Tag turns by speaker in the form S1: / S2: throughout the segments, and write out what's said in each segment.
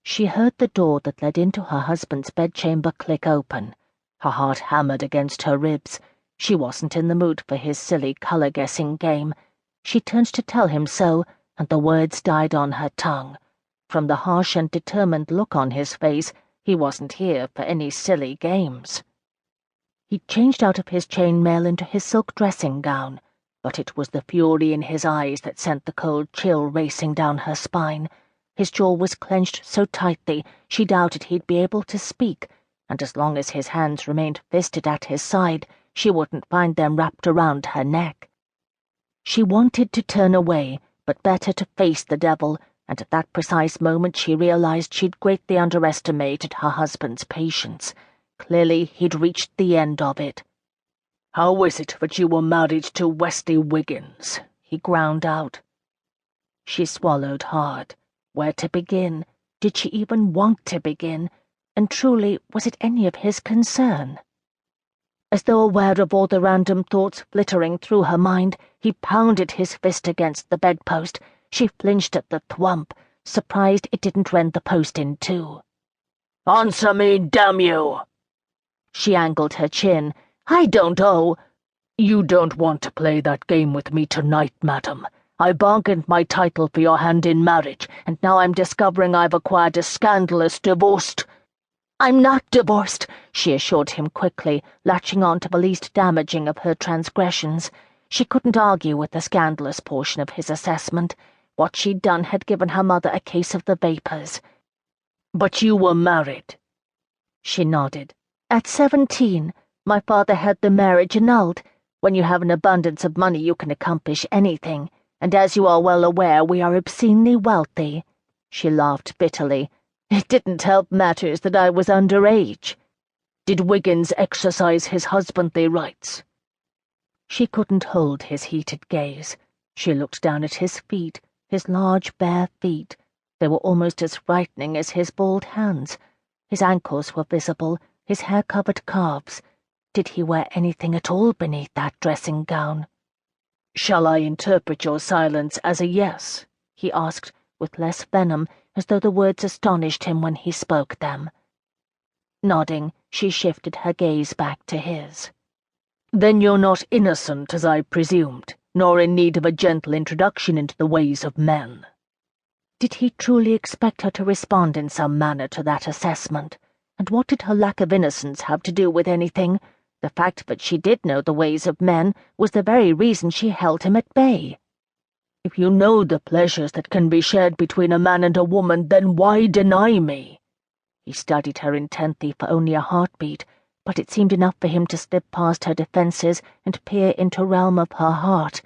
S1: She heard the door that led into her husband's bedchamber click open. Her heart hammered against her ribs. She wasn't in the mood for his silly colour-guessing game. She turned to tell him so, and the words died on her tongue. From the harsh and determined look on his face, he wasn't here for any silly games. He changed out of his chainmail into his silk dressing-gown, but it was the fury in his eyes that sent the cold chill racing down her spine. His jaw was clenched so tightly she doubted he'd be able to speak, and as long as his hands remained fisted at his side, she wouldn't find them wrapped around her neck. She wanted to turn away, but better to face the devil, and at that precise moment she realized she'd greatly underestimated her husband's patience. Clearly he'd reached the end of it. "How is it that you were married to Wesley Wiggins?" he ground out. She swallowed hard. Where to begin? Did she even want to begin? And truly, was it any of his concern? As though aware of all the random thoughts flittering through her mind, he pounded his fist against the bedpost. She flinched at the thwump, surprised it didn't rend the post in two. "Answer me, damn you!" She angled her chin. "I don't owe—" "You don't want to play that game with me tonight, madam. I bargained my title for your hand in marriage, and now I'm discovering I've acquired a scandalous divorced—" "I'm not divorced," she assured him quickly, latching on to the least damaging of her transgressions. She couldn't argue with the scandalous portion of his assessment. What she'd done had given her mother a case of the vapors. "But you were married." She nodded. "At 17, my father had the marriage annulled. When you have an abundance of money you can accomplish anything. And as you are well aware, we are obscenely wealthy." She laughed bitterly. "It didn't help matters that I was underage." "Did Wiggins exercise his husbandly rights?" She couldn't hold his heated gaze. She looked down at his feet, his large bare feet. They were almost as frightening as his bald hands. His ankles were visible, his hair-covered calves. Did he wear anything at all beneath that dressing-gown? "Shall I interpret your silence as a yes?" he asked, with less venom, as though the words astonished him when he spoke them. Nodding, she shifted her gaze back to his. "Then you're not innocent, as I presumed, nor in need of a gentle introduction into the ways of men." Did he truly expect her to respond in some manner to that assessment? And what did her lack of innocence have to do with anything? The fact that she did know the ways of men was the very reason she held him at bay. "If you know the pleasures that can be shared between a man and a woman, then why deny me?" He studied her intently for only a heartbeat, but it seemed enough for him to slip past her defenses and peer into realm of her heart.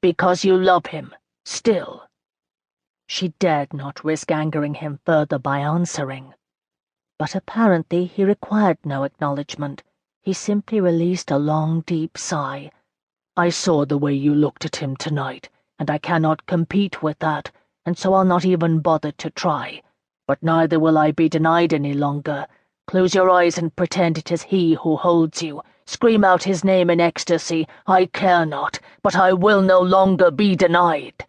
S1: "Because you love him, still." She dared not risk angering him further by answering. But apparently he required no acknowledgement. He simply released a long, deep sigh. "I saw the way you looked at him tonight, and I cannot compete with that, and so I'll not even bother to try. But neither will I be denied any longer. Close your eyes and pretend it is he who holds you. Scream out his name in ecstasy. I care not, but I will no longer be denied."